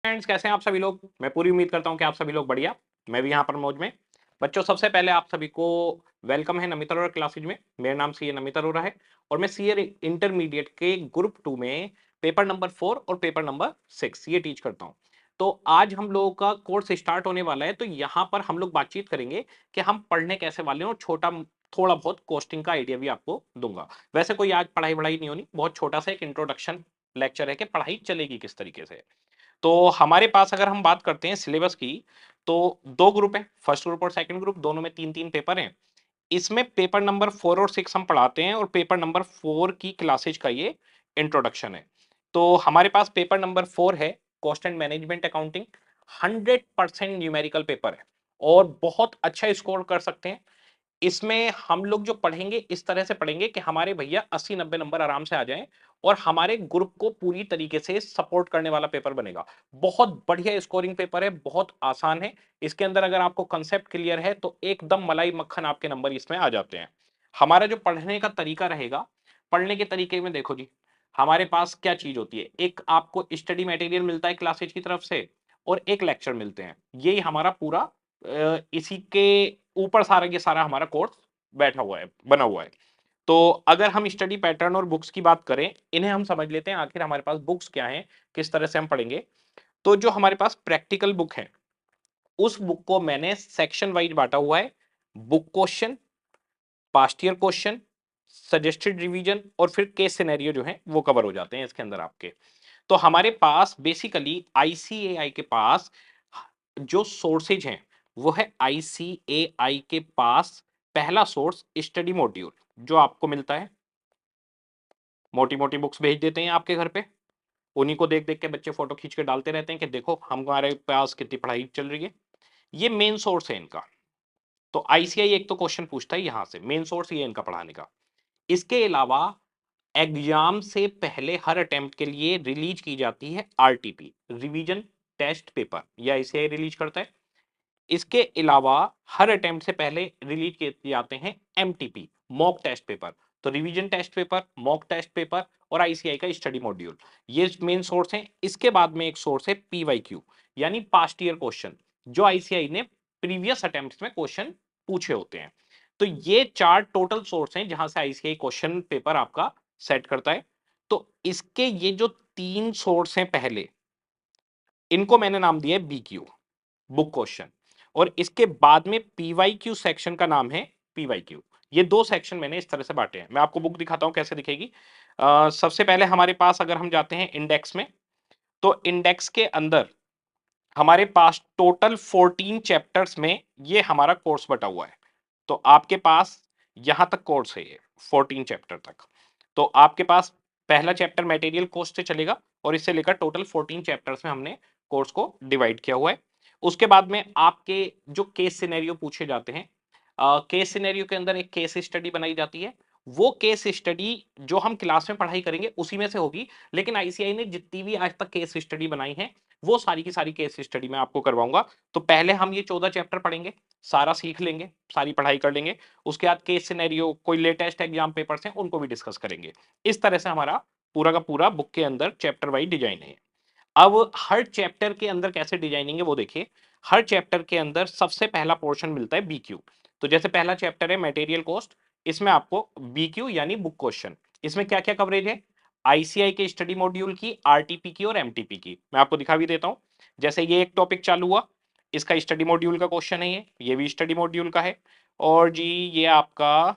Friends, कैसे हैं आप सभी लोग। मैं पूरी उम्मीद करता हूं कि आप सभी लोग बढ़िया। मैं भी यहाँ पर मौज में। बच्चों, सबसे पहले आप सभी को वेलकम है नमिता अरोड़ा क्लासेज में। मेरा नाम सीए नमिता अरोड़ा है और मैं सीए इंटरमीडिएट के ग्रुप 2 में पेपर नंबर 4 और पेपर नंबर 6 ये टीच करता हूँ। तो आज हम लोगों का कोर्स स्टार्ट होने वाला है, तो यहाँ पर हम लोग बातचीत करेंगे कि हम पढ़ने कैसे वाले हैं और थोड़ा बहुत कोस्टिंग का आइडिया भी आपको दूंगा। वैसे कोई आज पढ़ाई वढ़ाई नहीं होनी, बहुत छोटा सा एक इंट्रोडक्शन लेक्चर है कि पढ़ाई चलेगी किस तरीके से। तो हमारे पास अगर हम बात करते हैं सिलेबस की, तो 2 ग्रुप हैं, फर्स्ट ग्रुप और सेकंड ग्रुप, दोनों में 3-3 पेपर हैं। इसमें पेपर नंबर 4 और 6 हम पढ़ाते हैं और पेपर नंबर 4 की क्लासेज का ये इंट्रोडक्शन है। तो हमारे पास पेपर नंबर 4 है cost and management accounting. 100% numerical paper है और बहुत अच्छा स्कोर कर सकते हैं। इसमें हम लोग जो पढ़ेंगे इस तरह से पढ़ेंगे कि हमारे भैया 80-90 नंबर आराम से आ जाएं और हमारे ग्रुप को पूरी तरीके से सपोर्ट करने वाला पेपर बनेगा। बहुत बढ़िया स्कोरिंग पेपर है, बहुत आसान है। इसके अंदर अगर आपको कंसेप्ट क्लियर है तो एकदम मलाई मक्खन आपके नंबर इसमें आ जाते हैं। हमारा जो पढ़ने का तरीका रहेगा, पढ़ने के तरीके में देखो जी, हमारे पास क्या चीज होती है, एक आपको स्टडी मटेरियल मिलता है क्लासेज की तरफ से और एक लेक्चर मिलते हैं। यही हमारा पूरा इसी के ऊपर सारा के सारा हमारा कोर्स बैठा हुआ है, बना हुआ है। तो अगर हम स्टडी पैटर्न और बुक्स की बात करें, इन्हें हम समझ लेते हैं आखिर हमारे पास बुक्स क्या हैं, किस तरह से हम पढ़ेंगे। तो जो हमारे पास प्रैक्टिकल बुक है, उस बुक को मैंने सेक्शन वाइज बांटा हुआ है। Book question, past year question, suggested revision और फिर केस सिनेरियो जो है वो कवर हो जाते हैं इसके अंदर आपके। तो हमारे पास बेसिकली आईसीएआई के पास जो सोर्सेज हैं वो है आईसीएआई के पास पहला सोर्स स्टडी मॉड्यूल जो आपको मिलता है। मोटी मोटी बुक्स भेज देते हैं आपके घर पे, उन्हीं को देख देख के बच्चे फोटो खींच के डालते रहते हैं कि देखो हमारे पास कितनी पढ़ाई चल रही है। ये मेन सोर्स है इनका। तो आईसीआई एक तो क्वेश्चन पूछता है, यहां से मेन सोर्स ये इनका पढ़ाने का। इसके अलावा एग्जाम से पहले हर अटेम्प्ट के लिए रिलीज की जाती है आरटीपी, रिवीजन टेस्ट पेपर, या आईसीआई रिलीज करता है। इसके अलावा हर अटेम्प्ट से पहले रिलीज किए जाते हैं एमटीपी, मॉक टेस्ट पेपर। तो revision test paper, mock test paper और आईसीआई का स्टडी मॉड्यूल, ये मेन सोर्स है। इसके बाद में एक सोर्स है पीवाईक्यू, यानी पास्ट ईयर क्वेश्चन, जो आईसीआई ने प्रीवियस अटेम्प्ट्स में क्वेश्चन पूछे होते हैं। तो ये 4 टोटल सोर्स हैं जहां से आईसीआई क्वेश्चन पेपर आपका सेट करता है। तो इसके ये जो 3 सोर्स हैं पहले, इनको मैंने नाम दिया है बीक्यू, बुक क्वेश्चन। और इसके बाद में पीवाईक्यू सेक्शन का नाम है पीवाईक्यू। ये 2 सेक्शन मैंने इस तरह से बांटे हैं। मैं आपको बुक दिखाता हूं कैसे दिखेगी। सबसे पहले हमारे पास अगर हम जाते हैं इंडेक्स में, तो इंडेक्स के अंदर हमारे पास टोटल 14 चैप्टर्स में ये हमारा कोर्स बटा हुआ है। तो आपके पास यहां तक कोर्स है, ये 14 चैप्टर तक। तो आपके पास पहला चैप्टर मटेरियल कोर्स से चलेगा और इससे लेकर टोटल 14 चैप्टर्स में हमने कोर्स को डिवाइड किया हुआ है। उसके बाद में आपके जो केस सिनेरियो पूछे जाते हैं, केस सिनेरियो के अंदर एक केस स्टडी बनाई जाती है। वो केस स्टडी जो हम क्लास में पढ़ाई करेंगे उसी में से होगी, लेकिन आईसीआई ने जितनी भी आज तक केस स्टडी बनाई है वो सारी की सारी केस स्टडी मैं आपको करवाऊंगा। तो पहले हम ये 14 चैप्टर पढ़ेंगे, सारा सीख लेंगे, सारी पढ़ाई कर लेंगे। उसके बाद केस सिनेरियो, कोई लेटेस्ट एग्जाम पेपर्स हैं उनको भी डिस्कस करेंगे। इस तरह से हमारा पूरा का पूरा बुक के अंदर चैप्टर वाइज डिजाइन है। अब हर चैप्टर के अंदर कैसे डिजाइनिंग है वो देखिए। हर चैप्टर के अंदर सबसे पहला पोर्शन मिलता है बीक्यू। तो जैसे पहला चैप्टर है मटेरियल कॉस्ट, इसमें आपको बीक्यू यानी बुक क्वेश्चन, इसमें क्या क्या कवरेज है, आईसीआई के स्टडी मॉड्यूल की, आरटीपी की और एमटीपी की। मैं आपको दिखा भी देता हूं। जैसे ये एक टॉपिक चालू हुआ, इसका स्टडी मॉड्यूल का क्वेश्चन है, ये भी स्टडी मॉड्यूल का है। और जी ये आपका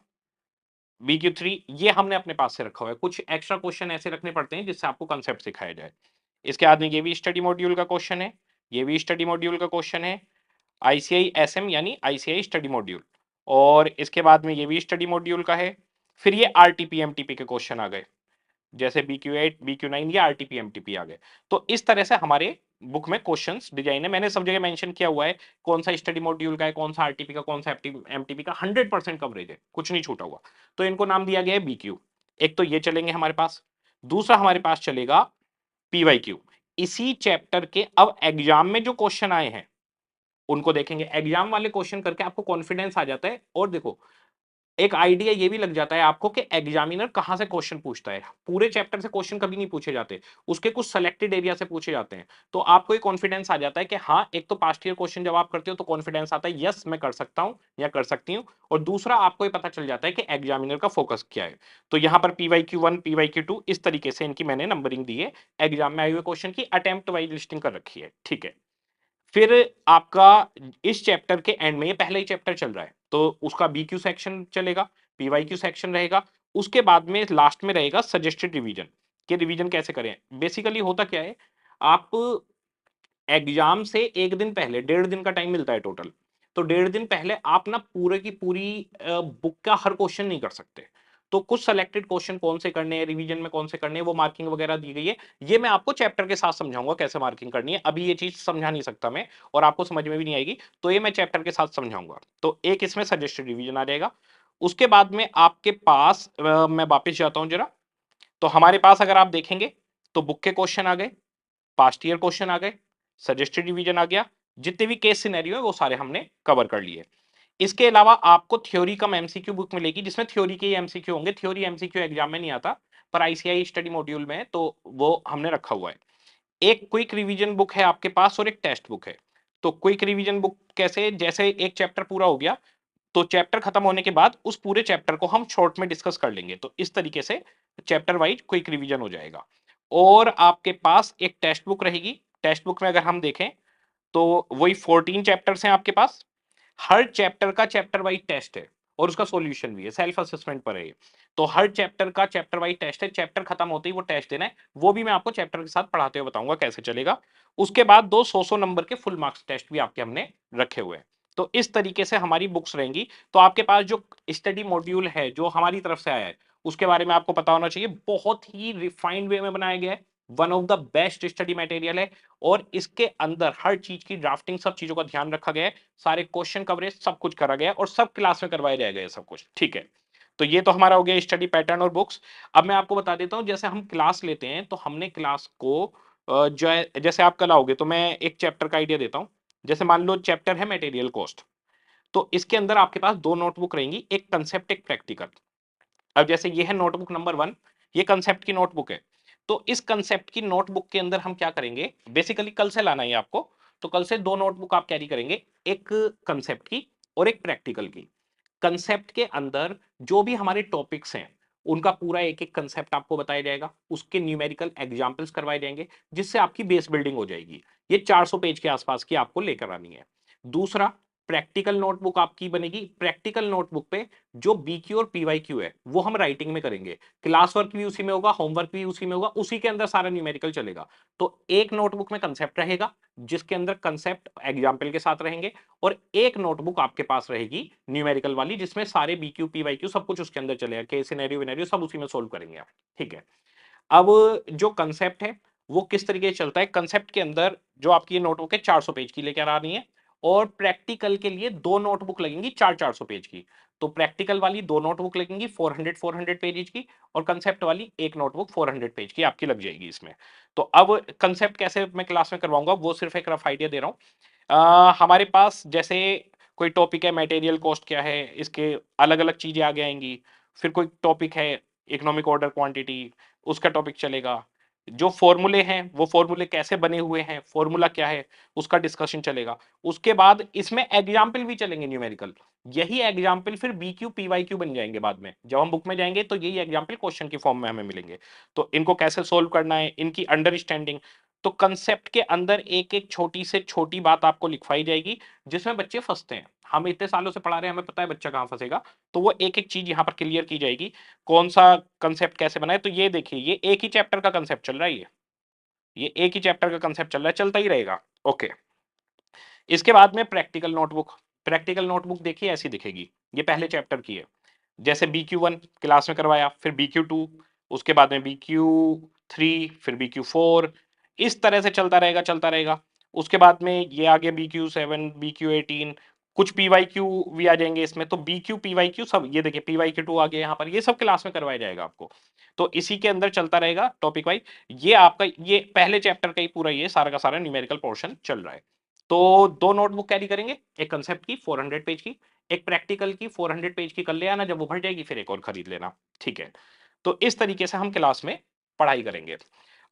BQ3, ये हमने अपने पास से रखा हुआ है। कुछ एक्स्ट्रा क्वेश्चन ऐसे रखने पड़ते हैं जिससे आपको कंसेप्ट सिखाया जाए। इसके बाद में ये भी स्टडी मॉड्यूल का क्वेश्चन है, ये भी स्टडी मॉड्यूल का क्वेश्चन है, आईसीआई एसएम यानी आईसीआई स्टडी मॉड्यूल। और इसके बाद में ये भी स्टडी मॉड्यूल का है। फिर ये आरटीपी एमटीपी के क्वेश्चन आ गए, जैसे BQ8 BQ9 या आरटीपी एमटीपी आ गए। तो इस तरह से हमारे बुक में क्वेश्चंस डिजाइन है। मैंने सब जगह मेंशन किया हुआ है कौन सा स्टडी मॉड्यूल का है, कौन सा आरटीपी का, कौन सा एमटीपी का। 100% कवरेज है, कुछ नहीं छूटा हुआ। तो इनको नाम दिया गया है बीक्यू। एक तो ये चलेंगे हमारे पास। दूसरा हमारे पास चलेगा पीवाईक्यू। इसी चैप्टर के अब एग्जाम में जो क्वेश्चन आए हैं उनको देखेंगे। एग्जाम वाले क्वेश्चन करके आपको कॉन्फिडेंस आ जाता है। और देखो, एक आइडिया ये भी लग जाता है आपको कि एग्जामिनर कहाँ से क्वेश्चन पूछता है। पूरे चैप्टर से क्वेश्चन कभी नहीं पूछे जाते, उसके कुछ सेलेक्टेड एरिया से पूछे जाते हैं। तो आपको एक कॉन्फिडेंस आ जाता है कि हाँ, एक तो पास्ट ईयर क्वेश्चन जब आप करते हो तो कॉन्फिडेंस आता है, यस मैं कर सकता हूँ या कर सकती हूँ। और दूसरा आपको ये पता चल जाता है कि एग्जामिनर का फोकस क्या है। तो यहाँ पर PYQ1, PYQ2 इस तरीके से इनकी मैंने नंबरिंग दी है। एग्जाम में आए हुए क्वेश्चन की अटेम्प्ट वाइज लिस्टिंग कर रखी है, ठीक है। फिर आपका इस चैप्टर के एंड में, ये पहला ही चैप्टर चल रहा है, तो उसका BQ सेक्शन चलेगा, PYQ सेक्शन रहेगा। उसके बाद में लास्ट में रहेगा सजेस्टेड रिवीजन, कि रिवीजन कैसे करें। बेसिकली होता क्या है, आप एग्जाम से एक दिन पहले, 1.5 दिन का टाइम मिलता है टोटल। तो 1.5 दिन पहले आप ना पूरे की पूरी बुक का हर क्वेश्चन नहीं कर सकते। तो कुछ सेलेक्टेड क्वेश्चन कौन से करने हैं, रिवीजन में कौन से करने हैं, वो मार्किंग वगैरह दी गई है। ये मैं आपको चैप्टर के साथ समझाऊंगा कैसे मार्किंग करनी है। अभी ये चीज समझा नहीं सकता मैं, और आपको समझ में भी नहीं आएगी, तो ये मैं चैप्टर के साथ समझाऊंगा। तो एक इसमें सजेस्टेड रिवीजन आ जाएगा। उसके बाद में आपके पास मैं वापस जाता हूं जरा। तो हमारे पास अगर आप देखेंगे तो बुक के क्वेश्चन आ गए, पास्ट ईयर क्वेश्चन आ गए, सजेस्टेड रिवीजन आ गया, जितने भी केस सिनेरियो है वो सारे हमने कवर कर लिए। इसके अलावा आपको थ्योरी कम एमसीक्यू बुक मिलेगी, जिसमें थ्योरी के ही एमसीक्यू होंगे। थ्योरी एमसीक्यू एग्जाम में नहीं आता, पर आईसीआई स्टडी मॉड्यूल में है, तो वो हमने रखा हुआ है। एक क्विक रिवीजन बुक है आपके पास और एक टेस्ट बुक है। तो क्विक रिवीजन बुक कैसे, जैसे एक चैप्टर पूरा हो गया तो चैप्टर खत्म होने के बाद उस पूरे चैप्टर को हम शॉर्ट में डिस्कस कर लेंगे, तो इस तरीके से चैप्टर वाइज क्विक रिवीजन हो जाएगा। और आपके पास एक टेक्स्ट बुक रहेगी। टेक्स्ट बुक में अगर हम देखें तो वही 14 चैप्टर्स हैं आपके पास। हर चैप्टर का चैप्टर वाइज टेस्ट है और उसका सॉल्यूशन भी है, सेल्फ असेसमेंट पर है ये। तो हर चैप्टर का चैप्टर वाइज टेस्ट है, चैप्टर खत्म होते ही वो टेस्ट देना है। वो भी मैं आपको चैप्टर के साथ पढ़ाते हुए बताऊंगा कैसे चलेगा। उसके बाद दो 100 नंबर के फुल मार्क्स टेस्ट भी आपके हमने रखे हुए हैं। तो इस तरीके से हमारी बुक्स रहेंगी। तो आपके पास जो स्टडी मॉड्यूल है जो हमारी तरफ से आया है, उसके बारे में आपको पता होना चाहिए। बहुत ही रिफाइंड वे में बनाया गया है, one of the best study material है। और इसके अंदर हर चीज की ड्राफ्टिंग, सब चीजों का ध्यान रखा गया है, सारे क्वेश्चन कवरेज सब कुछ करा गया है, और सब क्लास में करवाया जाएगा ये सब कुछ, ठीक है। तो ये तो हमारा हो गया स्टडी पैटर्न और बुक्स। अब मैं आपको बता देता हूँ, जैसे हम क्लास लेते हैं तो हमने क्लास को जैसे आप कल आओगे तो मैं एक चैप्टर का आइडिया देता हूँ। जैसे मान लो चैप्टर है मटेरियल कॉस्ट, तो इसके अंदर आपके पास दो नोटबुक रहेंगी, एक कंसेप्ट एक प्रैक्टिकल। अब जैसे ये है नोटबुक नंबर 1, ये कंसेप्ट की नोटबुक है। तो इस कंसेप्ट की नोटबुक के अंदर हम क्या करेंगे, बेसिकली कल से लाना है आपको। तो कल से दो नोटबुक आप कैरी करेंगे, एक कंसेप्ट की और एक प्रैक्टिकल की। कंसेप्ट के अंदर जो भी हमारे टॉपिक्स हैं उनका पूरा एक एक कंसेप्ट आपको बताया जाएगा, उसके न्यूमेरिकल एग्जांपल्स करवाए जाएंगे, जिससे आपकी बेस बिल्डिंग हो जाएगी। ये 400 पेज के आसपास की आपको लेकर आनी है। दूसरा, प्रैक्टिकल नोटबुक आपकी बनेगी। प्रैक्टिकल नोटबुक पे जो बीक्यू और पीवाईक्यू है वो हम राइटिंग में करेंगे, क्लास वर्क भी उसी में होगा, होमवर्क भी उसी में होगा, उसी के अंदर सारा न्यूमेरिकल चलेगा। तो एक नोटबुक में कंसेप्ट रहेगा, जिसके अंदर कंसेप्ट एग्जाम्पल के साथ रहेंगे, और एक नोटबुक आपके पास रहेगी न्यूमेरिकल वाली, जिसमें सारे बीक्यू पीवाईक्यू सब कुछ उसके अंदर चलेगा, केस सिनेरियो विनेरियो सब उसी में सोल्व करेंगे आप, ठीक है। अब जो कंसेप्ट है वो किस तरीके से चलता है, कंसेप्ट के अंदर जो आपकी ये नोटबुक है 400 पेज की लेकर आ रही है, और प्रैक्टिकल के लिए दो नोटबुक लगेंगी 400 पेज की। तो प्रैक्टिकल वाली दो नोटबुक लगेंगी 400 पेज की, और कंसेप्ट वाली एक नोटबुक 400 पेज की आपकी लग जाएगी इसमें। तो अब कंसेप्ट कैसे मैं क्लास में करवाऊंगा वो सिर्फ एक रफ आइडिया दे रहा हूँ। हमारे पास जैसे कोई टॉपिक है मटेरियल कॉस्ट क्या है, इसके अलग अलग चीजें आगे आएंगी। फिर कोई टॉपिक है इकोनॉमिक ऑर्डर क्वांटिटी, उसका टॉपिक चलेगा। जो फॉर्मूले हैं वो फॉर्मूले कैसे बने हुए हैं, फॉर्मूला क्या है, उसका डिस्कशन चलेगा। उसके बाद इसमें एग्जाम्पल भी चलेंगे न्यूमेरिकल। यही एग्जाम्पल फिर बीक्यू पीवाईक्यू बन जाएंगे बाद में, जब हम बुक में जाएंगे तो यही एग्जाम्पल क्वेश्चन की फॉर्म में हमें मिलेंगे। तो इनको कैसे सोल्व करना है, इनकी अंडरस्टैंडिंग। तो कंसेप्ट के अंदर एक एक छोटी से छोटी बात आपको लिखवाई जाएगी, जिसमें बच्चे फंसते हैं। हम इतने सालों से पढ़ा रहे हैं, हमें पता है बच्चा कहाँ फंसेगा। तो वो एक एक चीज यहाँ पर क्लियर की जाएगी, कौन सा कंसेप्ट कैसे बनाए। तो ये देखिए, ये एक ही चैप्टर का कंसेप्ट चल रहा है, ये एक ही चैप्टर का कंसेप्ट चल रहा है, चलता ही रहेगा, ओके। इसके बाद में प्रैक्टिकल नोटबुक। प्रैक्टिकल नोटबुक देखिए ऐसी दिखेगी, ये पहले चैप्टर की है। जैसे BQ1 क्लास में करवाया, फिर BQ2, उसके बाद में BQ3, फिर BQ4, इस तरह से चलता रहेगा चलता रहेगा। उसके बाद में ये आगे BQ7, BQ18, कुछ PYQ भी आ जाएंगे इसमें। तो BQ PYQ सब, ये देखिए PYQ2 आ गया यहाँ पर, ये सब क्लास में करवाया जाएगा आपको। तो इसी के अंदर चलता रहेगा टॉपिक वाइज। ये आपका ये पहले चैप्टर का ही पूरा ये सारा का सारा न्यूमेरिकल पोर्शन चल रहा है। तो दो नोटबुक कैरी करेंगे, एक कंसेप्ट की 400 पेज की, एक प्रैक्टिकल की 400 पेज की कर ले आना, जब वो भर जाएगी फिर एक और खरीद लेना, ठीक है। तो इस तरीके से हम क्लास में पढ़ाई करेंगे।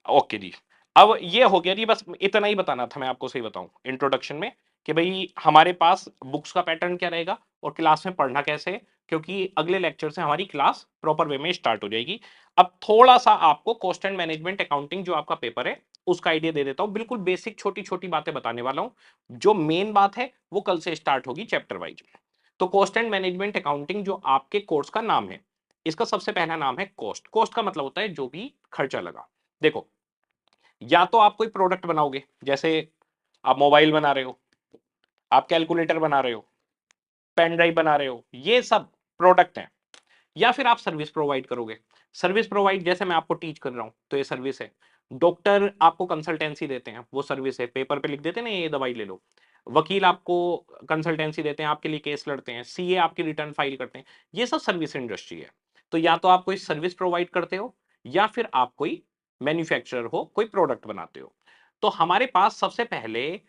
ओके जी। अब ये हो गया जी, बस इतना ही बताना था मैं आपको, सही बताऊं इंट्रोडक्शन में, कि भाई हमारे पास बुक्स का पैटर्न क्या रहेगा और क्लास में पढ़ना कैसे है, क्योंकि अगले लेक्चर से हमारी क्लास प्रॉपर वे में स्टार्ट हो जाएगी। अब थोड़ा सा आपको कॉस्ट एंड मैनेजमेंट अकाउंटिंग जो आपका पेपर है उसका आइडिया दे देता हूं, बिल्कुल बेसिक छोटी छोटी बातें बताने वाला हूं। जो मेन बात है वो कल से स्टार्ट होगी चैप्टर वाइज। तो कॉस्ट एंड मैनेजमेंट अकाउंटिंग जो आपके कोर्स का नाम है, इसका सबसे पहला नाम है कॉस्ट। कॉस्ट का मतलब होता है जो भी खर्चा लगा। देखो, या तो आप कोई प्रोडक्ट बनाओगे, जैसे आप मोबाइल बना रहे हो, आप कैलकुलेटर बना रहे हो, पेन ड्राइव बना रहे हो, ये सब प्रोडक्ट हैं। या फिर आप सर्विस प्रोवाइड करोगे। सर्विस प्रोवाइड जैसे मैं आपको टीच कर रहा हूं तो ये सर्विस है। डॉक्टर आपको कंसल्टेंसी देते हैं, वो सर्विस है, पेपर पे लिख देते हैं ना ये दवाई ले लो। वकील आपको कंसल्टेंसी देते हैं, आपके लिए केस लड़ते हैं। सीए आपकी रिटर्न फाइल करते हैं। ये सब सर्विस इंडस्ट्री है। तो या तो आप कोई सर्विस प्रोवाइड करते हो या फिर आप कोई मैन्युफैक्चरर हो, कोई प्रोडक्ट बनाते हो। तो हमारे पास सबसे पहले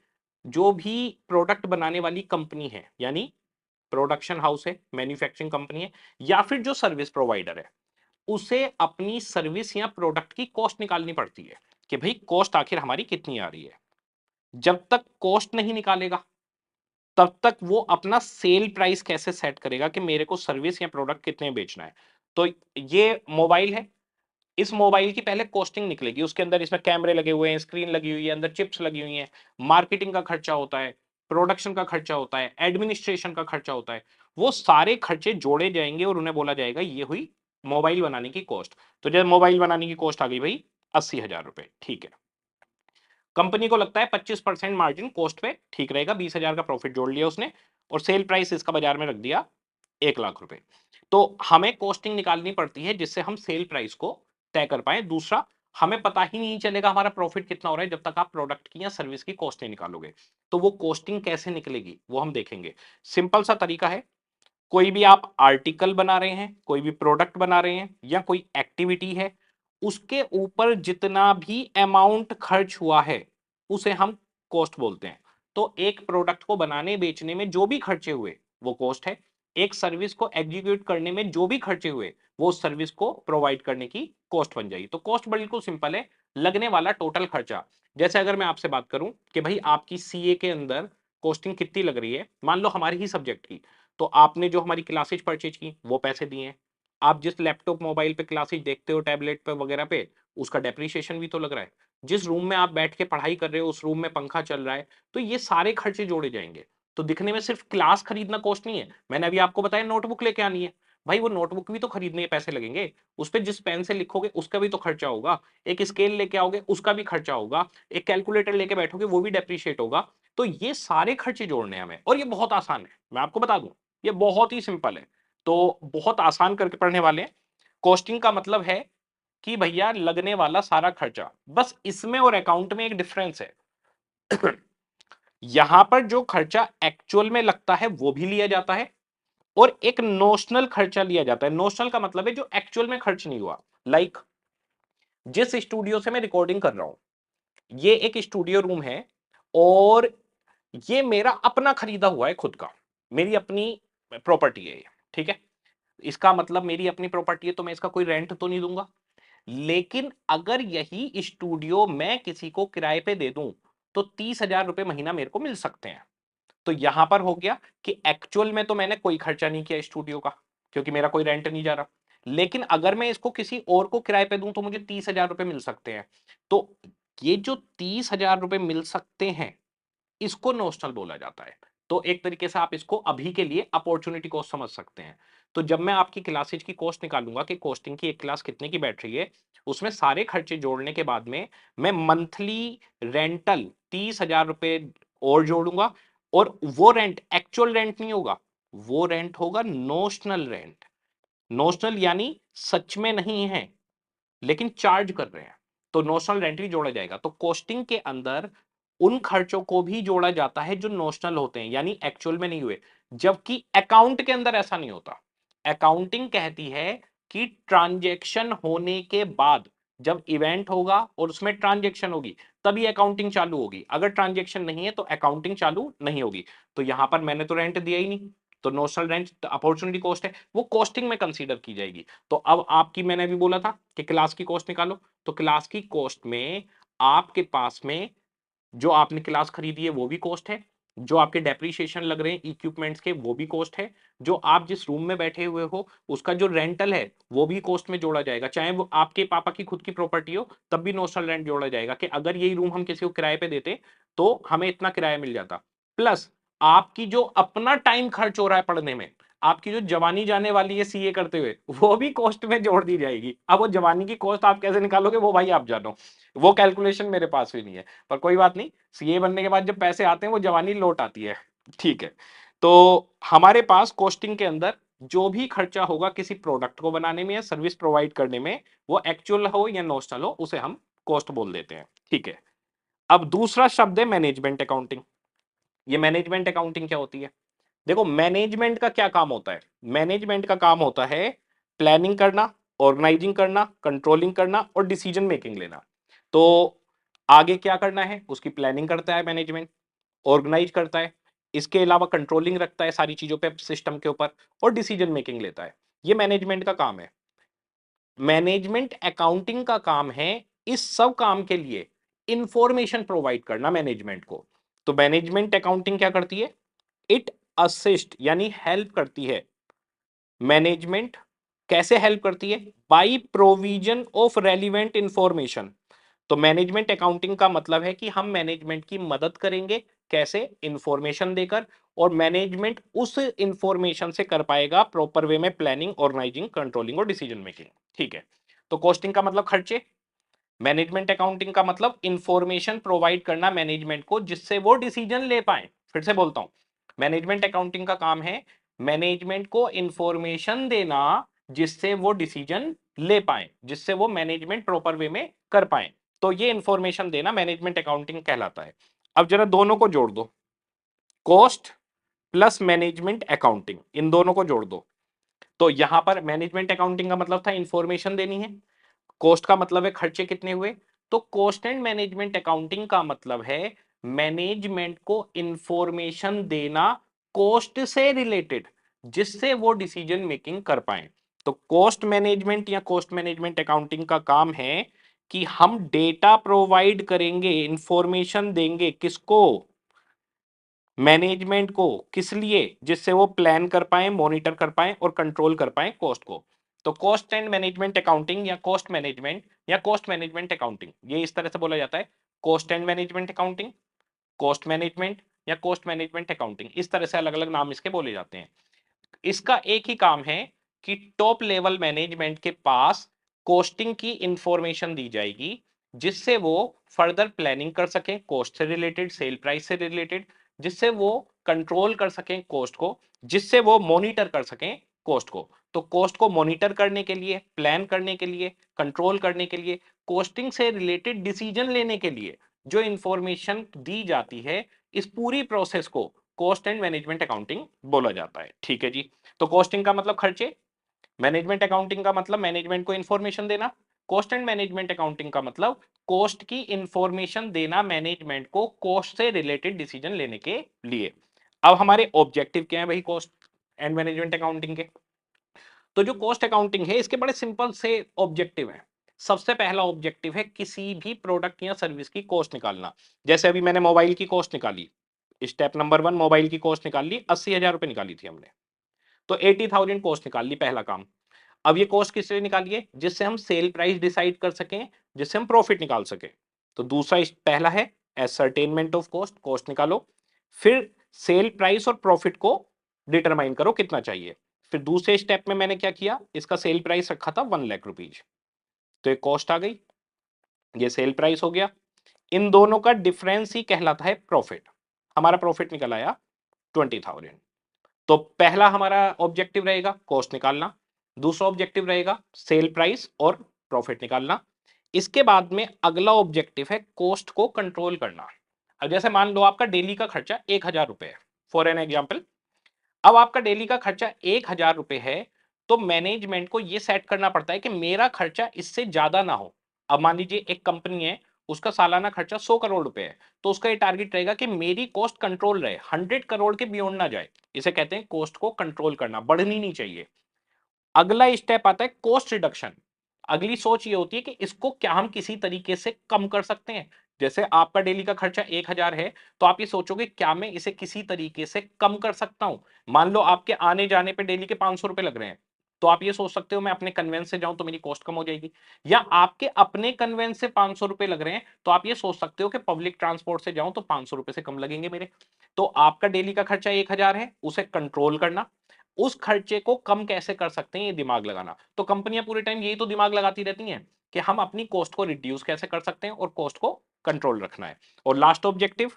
जो भी प्रोडक्ट बनाने वाली कंपनी है, यानी प्रोडक्शन हाउस है, मैन्युफैक्चरिंग कंपनी है, या फिर जो सर्विस प्रोवाइडर है, उसे अपनी सर्विस या प्रोडक्ट की कॉस्ट निकालनी पड़ती है कि भाई कॉस्ट आखिर हमारी कितनी आ रही है। जब तक कॉस्ट नहीं निकालेगा तब तक वो अपना सेल प्राइस कैसे सेट करेगा कि मेरे को सर्विस या प्रोडक्ट कितने बेचना है। तो ये मोबाइल है, इस मोबाइल की पहले कॉस्टिंग निकलेगी, उसके अंदर इसमें कैमरे लगे हुए हैं, स्क्रीन लगी हुई है, अंदर चिप्स लगी हुई हैं, मार्केटिंग का खर्चा होता है, प्रोडक्शन का खर्चा होता है, एडमिनिस्ट्रेशन का खर्चा होता है। वो सारे खर्चे जोड़े जाएंगे और उन्हें बोला जाएगा ये हुई मोबाइल बनाने की कॉस्ट। तो जब मोबाइल बनाने की कॉस्ट आ गई भाई 80,000 रुपए, ठीक है। कंपनी को लगता है 25% मार्जिन कॉस्ट पे ठीक रहेगा, 20,000 का प्रॉफिट जोड़ लिया उसने, और सेल प्राइस इसका बाजार में रख दिया 1 लाख रुपए। तो हमें कॉस्टिंग निकालनी पड़ती है जिससे हम सेल प्राइस को तय कर पाए। दूसरा, हमें पता ही नहीं चलेगा हमारा प्रॉफिट कितना हो रहा है जब तक आप प्रोडक्ट की या सर्विस की कॉस्ट नहीं निकालोगे। तो वो कॉस्टिंग कैसे निकलेगी वो हम देखेंगे। सिंपल सा तरीका है, कोई भी आप आर्टिकल बना रहे हैं, कोई भी प्रोडक्ट बना रहे हैं या कोई एक्टिविटी है, उसके ऊपर जितना भी अमाउंट खर्च हुआ है उसे हम कॉस्ट बोलते हैं। तो एक प्रोडक्ट को बनाने बेचने में जो भी खर्चे हुए वो कॉस्ट है। एक सर्विस को एग्जीक्यूट करने में जो भी खर्चे हुए वो उस सर्विस को प्रोवाइड करने की कॉस्ट बन जाएगी। तो कॉस्ट बिल्कुल सिंपल है, लगने वाला टोटल खर्चा। जैसे अगर मैं आपसे बात करूं कि भाई आपकी सीए के अंदर कॉस्टिंग कितनी लग रही है, मान लो हमारी ही सब्जेक्ट की, तो आपने जो हमारी क्लासेज परचेज की वो पैसे दिए हैं। आप जिस लैपटॉप मोबाइल पे क्लासेज देखते हो, टैबलेट पे वगैरह पे, उसका डेप्रिसिएशन भी तो लग रहा है। जिस रूम में आप बैठ के पढ़ाई कर रहे हो उस रूम में पंखा चल रहा है। तो ये सारे खर्चे जोड़े जाएंगे। तो दिखने में सिर्फ क्लास खरीदना कॉस्ट नहीं है। मैंने अभी आपको बताया नोटबुक लेके आनी है, भाई वो नोटबुक भी तो खरीदने के पैसे लगेंगे। उस पर जिस पेन से लिखोगे उसका भी तो खर्चा होगा। एक स्केल लेके आओगे उसका भी खर्चा होगा। एक कैलकुलेटर लेके बैठोगे वो भी डेप्रिशिएट होगा। तो ये सारे खर्चे जोड़ने हैं हमें, और ये बहुत आसान है, मैं आपको बता दूं ये बहुत ही सिंपल है। तो बहुत आसान करके पढ़ने वाले हैं। कॉस्टिंग का मतलब है कि भैया लगने वाला सारा खर्चा। बस इसमें और अकाउंट में एक डिफरेंस है। यहां पर जो खर्चा एक्चुअल में लगता है वो भी लिया जाता है, और एक नोशनल खर्चा लिया जाता है। नोशनल का मतलब है जो एक्चुअल में खर्च नहीं हुआ। लाइक जिस स्टूडियो से मैं रिकॉर्डिंग कर रहा हूं, ये एक स्टूडियो रूम है, और ये मेरा अपना खरीदा हुआ है खुद का, मेरी अपनी प्रॉपर्टी है ये, ठीक है। इसका मतलब मेरी अपनी प्रॉपर्टी है तो मैं इसका कोई रेंट तो नहीं दूंगा। लेकिन अगर यही स्टूडियो मैं किसी को किराए पे दे दूं तो 30,000 रुपए महीना मेरे को मिल सकते हैं। तो यहां पर हो गया कि एक्चुअल में तो मैंने कोई खर्चा नहीं किया स्टूडियो का, क्योंकि मेरा कोई रेंट नहीं जा रहा। लेकिन अगर मैं इसको किसी और को किराए पे दूं तो मुझे 30,000 रुपए मिल सकते हैं। तो ये जो 30,000 रुपए मिल सकते हैं इसको नोशनल बोला जाता है। तो एक तरीके से आप इसको अभी के लिए अपॉर्चुनिटी कॉस्ट समझ सकते हैं। तो जब मैं आपकी क्लासेज की कॉस्ट निकालूंगा कि कॉस्टिंग की एक क्लास कितने की बैठ रही है, उसमें सारे खर्चे जोड़ने के बाद में मैं मंथली रेंटल 30,000 रुपए और जोड़ूंगा। और वो रेंट एक्चुअल रेंट नहीं होगा, वो रेंट होगा नोशनल रेंट। नोशनल यानी सच में नहीं है लेकिन चार्ज कर रहे हैं, तो नोशनल रेंट भी जोड़ा जाएगा। तो कॉस्टिंग के अंदर उन खर्चों को भी जोड़ा जाता है जो नोशनल होते हैं, यानी एक्चुअल में नहीं हुए। जबकि अकाउंट के अंदर ऐसा नहीं होता। अकाउंटिंग कहती है कि ट्रांजैक्शन होने के बाद, जब इवेंट होगा और उसमें ट्रांजैक्शन होगी तभी अकाउंटिंग चालू होगी। अगर ट्रांजैक्शन नहीं है तो अकाउंटिंग चालू नहीं होगी। तो यहां पर मैंने तो रेंट दिया ही नहीं, तो नोशनल रेंट अपॉर्चुनिटी कॉस्ट है, वो कॉस्टिंग में कंसीडर की जाएगी। तो अब आपकी, मैंने अभी बोला था कि क्लास की कॉस्ट निकालो, तो क्लास की कॉस्ट में आपके पास में जो आपने क्लास खरीदी है वो भी कॉस्ट है, जो आपके डेप्रिसिएशन लग रहे हैं इक्विपमेंट्स के वो भी कॉस्ट है, जो आप जिस रूम में बैठे हुए हो उसका जो रेंटल है वो भी कॉस्ट में जोड़ा जाएगा, चाहे वो आपके पापा की खुद की प्रॉपर्टी हो तब भी नोशनल रेंट जोड़ा जाएगा कि अगर यही रूम हम किसी को किराए पे देते तो हमें इतना किराया मिल जाता। प्लस आपकी जो अपना टाइम खर्च हो रहा है पढ़ने में, आपकी जो जवानी जाने वाली है सीए करते हुए, वो भी कॉस्ट में जोड़ दी जाएगी। अब वो जवानी की कॉस्ट आप कैसे निकालोगे वो भाई आप जानो, वो कैलकुलेशन मेरे पास भी नहीं है, पर कोई बात नहीं, सीए बनने के बाद जब पैसे आते हैं वो जवानी लौट आती है। ठीक है, तो हमारे पास कॉस्टिंग के अंदर जो भी खर्चा होगा किसी प्रोडक्ट को बनाने में या सर्विस प्रोवाइड करने में, वो एक्चुअल हो या नॉमिनल हो, उसे हम कॉस्ट बोल देते हैं। ठीक है, अब दूसरा शब्द है मैनेजमेंट अकाउंटिंग। ये मैनेजमेंट अकाउंटिंग क्या होती है? देखो, मैनेजमेंट का क्या काम होता है? मैनेजमेंट का काम होता है प्लानिंग करना, ऑर्गेनाइजिंग करना, कंट्रोलिंग करना और डिसीजन मेकिंग लेना। तो आगे क्या करना है उसकी प्लानिंग करता है मैनेजमेंट, ऑर्गेनाइज करता है, इसके अलावा कंट्रोलिंग रखता है सारी चीजों पे सिस्टम के ऊपर, और डिसीजन मेकिंग लेता है। ये मैनेजमेंट का काम है। मैनेजमेंट अकाउंटिंग का काम है इस सब काम के लिए इंफॉर्मेशन प्रोवाइड करना मैनेजमेंट को। तो मैनेजमेंट अकाउंटिंग क्या करती है? इट असिस्ट यानी हेल्प करती है। मैनेजमेंट कैसे हेल्प करती है? By provision of relevant information. तो मैनेजमेंट अकाउंटिंग का मतलब है कि हम मैनेजमेंट की मदद करेंगे, कैसे? इंफॉर्मेशन देकर, और मैनेजमेंट उस इंफॉर्मेशन से कर पाएगा प्रॉपर वे में प्लानिंग, ऑर्गेनाइजिंग, कंट्रोलिंग और डिसीजन मेकिंग। ठीक है, तो कॉस्टिंग का मतलब खर्चे, मैनेजमेंट अकाउंटिंग का मतलब इंफॉर्मेशन प्रोवाइड करना मैनेजमेंट को जिससे वो डिसीजन ले पाए। फिर से बोलता हूं, मैनेजमेंट अकाउंटिंग का काम है मैनेजमेंट को इंफॉर्मेशन देना जिससे वो डिसीजन ले पाए, जिससे वो मैनेजमेंट प्रॉपर वे में कर पाए। तो ये इंफॉर्मेशन देना मैनेजमेंट अकाउंटिंग कहलाता है। अब जरा दोनों को जोड़ दो, कॉस्ट प्लस मैनेजमेंट अकाउंटिंग, इन दोनों को जोड़ दो। तो यहां पर मैनेजमेंट अकाउंटिंग का मतलब था इंफॉर्मेशन देनी है, कॉस्ट का मतलब है खर्चे कितने हुए। तो कॉस्ट एंड मैनेजमेंट अकाउंटिंग का मतलब है मैनेजमेंट को इंफॉर्मेशन देना कॉस्ट से रिलेटेड, जिससे वो डिसीजन मेकिंग कर पाए। तो कॉस्ट मैनेजमेंट या कॉस्ट मैनेजमेंट अकाउंटिंग का काम है कि हम डेटा प्रोवाइड करेंगे, इंफॉर्मेशन देंगे किसको? मैनेजमेंट को। किस लिए? जिससे वो प्लान कर पाए, मॉनिटर कर पाए और कंट्रोल कर पाए कॉस्ट को। तो कॉस्ट एंड मैनेजमेंट अकाउंटिंग या कॉस्ट मैनेजमेंट या कॉस्ट मैनेजमेंट अकाउंटिंग, ये इस तरह से बोला जाता है, cost and management accounting, cost management या कॉस्ट मैनेजमेंट अकाउंटिंग, इस तरह से अलग अलग नाम इसके बोले जाते हैं। इसका एक ही काम है कि टॉप लेवल मैनेजमेंट के पास कॉस्टिंग की इंफॉर्मेशन दी जाएगी जिससे वो फर्दर प्लानिंग कर सकें कॉस्ट से रिलेटेड, सेल प्राइस से रिलेटेड, जिससे वो कंट्रोल कर सकें कॉस्ट को, जिससे वो मॉनिटर कर सकें कॉस्ट को। तो कॉस्ट को मॉनिटर करने के लिए, प्लान करने के लिए, कंट्रोल करने के लिए, कॉस्टिंग से रिलेटेड डिसीजन लेने के लिए जो इंफॉर्मेशन दी जाती है, इस पूरी प्रोसेस को कॉस्ट एंड मैनेजमेंट अकाउंटिंग बोला जाता है। ठीक है जी, तो कॉस्टिंग का मतलब खर्चे, मैनेजमेंट अकाउंटिंग का मतलब मैनेजमेंट को इंफॉर्मेशन देना, कॉस्ट एंड मैनेजमेंट अकाउंटिंग का मतलब कॉस्ट की इंफॉर्मेशन देना मैनेजमेंट को कॉस्ट से रिलेटेड डिसीजन लेने के लिए। अब हमारे ऑब्जेक्टिव क्या है भाई कॉस्ट एंड मैनेजमेंट अकाउंटिंग के? तो जो कॉस्ट अकाउंटिंग है इसके बड़े सिंपल से ऑब्जेक्टिव हैं। सबसे पहला ऑब्जेक्टिव है किसी भी प्रोडक्ट या सर्विस की कॉस्ट निकालना। जैसे अभी मैंने मोबाइल की कॉस्ट निकाली, स्टेप नंबर 1 मोबाइल की कॉस्ट निकाल ली, 80,000 रुपए निकाली थी हमने, तो 80,000 कॉस्ट निकाल ली, पहला काम। अब ये कॉस्ट किस लिए निकालिए? जिससे हम सेल प्राइस डिसाइड कर सकें, जिससे हम प्रॉफिट निकाल सकें। तो दूसरा पहला है एसरटेनमेंट ऑफ कॉस्ट, कॉस्ट निकालो, फिर सेल प्राइस और प्रॉफिट को डिटरमाइन करो कितना चाहिए। फिर दूसरे स्टेप में मैंने क्या किया, इसका सेल प्राइस रखा था 1,00,000 रुपीज, तो एक कॉस्ट आ गई, ये सेल प्राइस हो गया। इन दोनों का डिफरेंस ही कहलाता है प्रॉफिट। हमारा प्रॉफिट निकल आया 20,000। तो पहला हमारा ऑब्जेक्टिव रहेगा कॉस्ट निकालना, दूसरा ऑब्जेक्टिव रहेगा सेल प्राइस और प्रॉफिट निकालना। इसके बाद में अगला ऑब्जेक्टिव है कॉस्ट को कंट्रोल करना। अब जैसे मान लो आपका डेली का खर्चा 1,000 रुपए है, फॉर एन एग्जाम्पल। अब आपका डेली का खर्चा 1,000 रुपए है, तो मैनेजमेंट को यह सेट करना पड़ता है कि मेरा खर्चा इससे ज्यादा ना हो। अब मान लीजिए एक कंपनी है, उसका सालाना खर्चा 100 करोड़ रुपए है, तो उसका ये टारगेट रहेगा कि मेरी कॉस्ट कंट्रोल रहे, 100 करोड़ के बियॉन्ड ना जाए। इसे कहते हैं कॉस्ट को कंट्रोल करना, बढ़नी नहीं चाहिए। अगला स्टेप आता है कॉस्ट रिडक्शन। अगली सोच ये होती है कि इसको क्या हम किसी तरीके से कम कर सकते हैं। जैसे आपका डेली का खर्चा 1000 है, तो आप ये सोचोगे क्या मैं इसे किसी तरीके से कम कर सकता हूं। मान लो आपके आने जाने पे डेली के 500 रुपए लग रहे हैं, तो आप ये सोच सकते हो मैं अपने कन्वेंस से जाऊं तो मेरी कॉस्ट कम हो जाएगी। या आपके अपने कन्वेंस से 500 रुपए लग रहे हैं, तो आप ये सोच सकते हो कि पब्लिक ट्रांसपोर्ट से जाऊं तो 500 रुपए से कम लगेंगे मेरे। तो आपका डेली का खर्चा 1000 है, उसे कंट्रोल करना, उस खर्चे को कम कैसे कर सकते हैं ये दिमाग लगाना। तो कंपनियां पूरे टाइम यही तो दिमाग लगाती रहती हैं कि हम अपनी कॉस्ट को रिड्यूस कैसे कर सकते हैं और कॉस्ट को कंट्रोल रखना है। और लास्ट ऑब्जेक्टिव,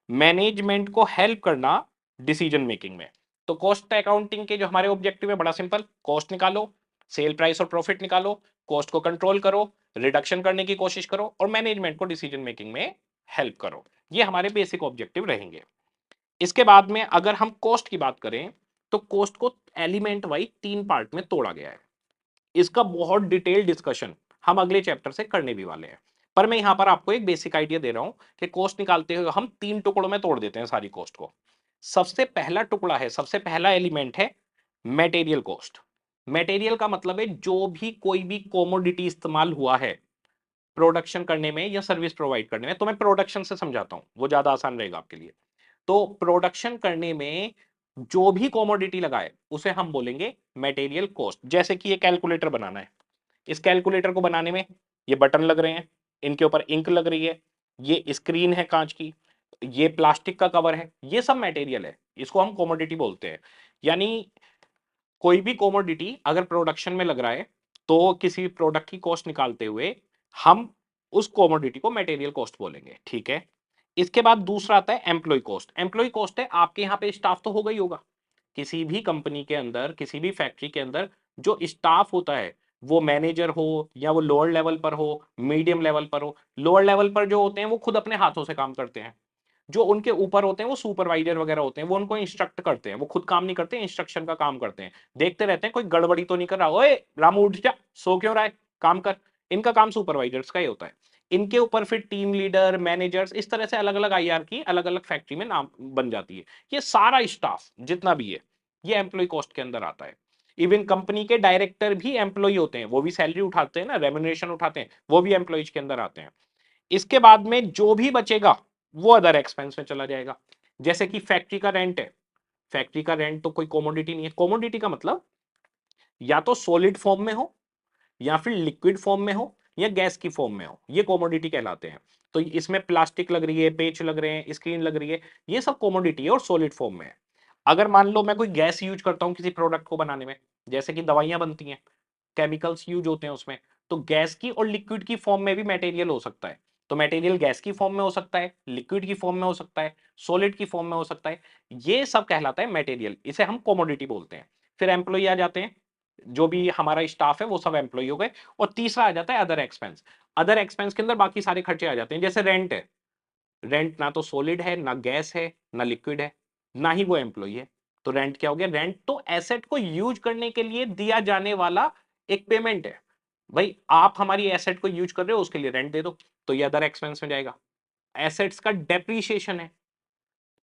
मैनेजमेंट को हेल्प करना डिसीजन मेकिंग में। तो कॉस्ट अकाउंटिंग के जो हमारे ऑब्जेक्टिव है, बड़ा सिंपल, कॉस्ट निकालो, सेल प्राइस और प्रॉफिट निकालो, कॉस्ट को कंट्रोल करो, रिडक्शन करने की कोशिश करो और मैनेजमेंट को डिसीजन मेकिंग में हेल्प करो। ये हमारे बेसिक ऑब्जेक्टिव रहेंगे। इसके बाद में अगर हम कॉस्ट की बात करें, तो कॉस्ट को एलिमेंट वाइज 3 पार्ट में तोड़ा गया है। इसका बहुत डिटेल डिस्कशन हम अगले चैप्टर से करने भी वाले हैं, पर मैं यहां पर आपको एक बेसिक आइडिया दे रहा हूं कि कॉस्ट निकालते हुए हम 3 टुकड़ों में तोड़ देते हैं सारी कॉस्ट को। सबसे पहला टुकड़ा है, सबसे पहला एलिमेंट है मटेरियल कॉस्ट। मटेरियल का मतलब है जो भी कोई भी कॉमोडिटी इस्तेमाल हुआ है प्रोडक्शन करने में या सर्विस प्रोवाइड करने में। तो मैं प्रोडक्शन से समझाता हूं, वो ज्यादा आसान रहेगा आपके लिए। तो प्रोडक्शन करने में जो भी कॉमोडिटी लगाए उसे हम बोलेंगे मटेरियल कॉस्ट। जैसे कि ये कैलकुलेटर बनाना है, इस कैलकुलेटर को बनाने में ये बटन लग रहे हैं, इनके ऊपर इंक लग रही है, ये स्क्रीन है कांच की, ये प्लास्टिक का कवर है, ये सब मटेरियल है, इसको हम कॉमोडिटी बोलते हैं। यानी कोई भी कॉमोडिटी अगर प्रोडक्शन में लग रहा है, तो किसी प्रोडक्ट की कॉस्ट निकालते हुए हम उस कॉमोडिटी को मटेरियल कॉस्ट बोलेंगे, ठीक है। इसके बाद दूसरा आता है एम्प्लॉय कॉस्ट। एम्प्लॉय कॉस्ट है आपके यहाँ पे स्टाफ तो होगा ही होगा, किसी भी कंपनी के अंदर, किसी भी फैक्ट्री के अंदर जो स्टाफ होता है, वो मैनेजर हो या वो लोअर लेवल पर हो, मीडियम लेवल पर हो। लोअर लेवल पर जो होते हैं वो खुद अपने हाथों से काम करते हैं, जो उनके ऊपर होते हैं वो सुपरवाइजर वगैरह होते हैं, वो उनको इंस्ट्रक्ट करते हैं, वो खुद काम नहीं करते, इंस्ट्रक्शन का काम करते हैं, देखते रहते हैं कोई गड़बड़ी तो नहीं कर रहा, ओए रामू उठ जा, सो क्यों रहा है, काम कर। इनका काम सुपरवाइजर्स का ही होता है। इनके ऊपर फिर टीम लीडर, मैनेजर्स, इस तरह से अलग अलग आईआर की अलग अलग फैक्ट्री में नाम बन जाती है। ये सारा स्टाफ जितना भी है ये एम्प्लॉय कॉस्ट के अंदर आता है। इवन कंपनी के डायरेक्टर भी एम्प्लॉय होते हैं, वो भी सैलरी उठाते हैं ना, रेम्युनरेशन उठाते हैं, वो भी एम्प्लॉयज के अंदर आते हैं। इसके बाद में जो भी बचेगा वो अदर एक्सपेंस में चला जाएगा। जैसे कि फैक्ट्री का रेंट है, फैक्ट्री का रेंट तो कोई कॉमोडिटी नहीं है। कॉमोडिटी का मतलब या तो सॉलिड फॉर्म में हो, या फिर लिक्विड फॉर्म में हो, या गैस की फॉर्म में हो, ये कॉमोडिटी कहलाते हैं। तो इसमें प्लास्टिक लग रही है, पेच लग रहे हैं, स्क्रीन लग रही है, ये सब कॉमोडिटी है और सॉलिड फॉर्म में है। अगर मान लो मैं कोई गैस यूज करता हूं किसी प्रोडक्ट को बनाने में, जैसे कि दवाइयां बनती हैं, केमिकल्स यूज होते हैं उसमें, तो गैस की और लिक्विड की फॉर्म में भी मटेरियल हो सकता है। तो मटेरियल गैस की फॉर्म में हो सकता है, लिक्विड की फॉर्म में हो सकता है, सॉलिड की फॉर्म में हो सकता है। ये सब कहलाता है मटेरियल, इसे हम कॉमोडिटी बोलते हैं। फिर एम्प्लॉय आ जाते हैं, जो भी हमारा स्टाफ है वो सब एम्प्लॉय हो गए। और तीसरा आ जाता है अदर एक्सपेंस। अदर एक्सपेंस के अंदर बाकी सारे खर्चे आ जाते हैं, जैसे रेंट है, रेंट ना तो सॉलिड है, ना गैस है, ना लिक्विड है, ना ही वो एम्प्लॉय है। तो रेंट क्या हो गया, रेंट तो एसेट को यूज करने के लिए दिया जाने वाला एक पेमेंट है। भाई आप हमारी एसेट को यूज कर रहे हो, उसके लिए रेंट दे दो, तो ये अदर एक्सपेंस में जाएगा। एसेट्स का डेप्रीशिएशन है,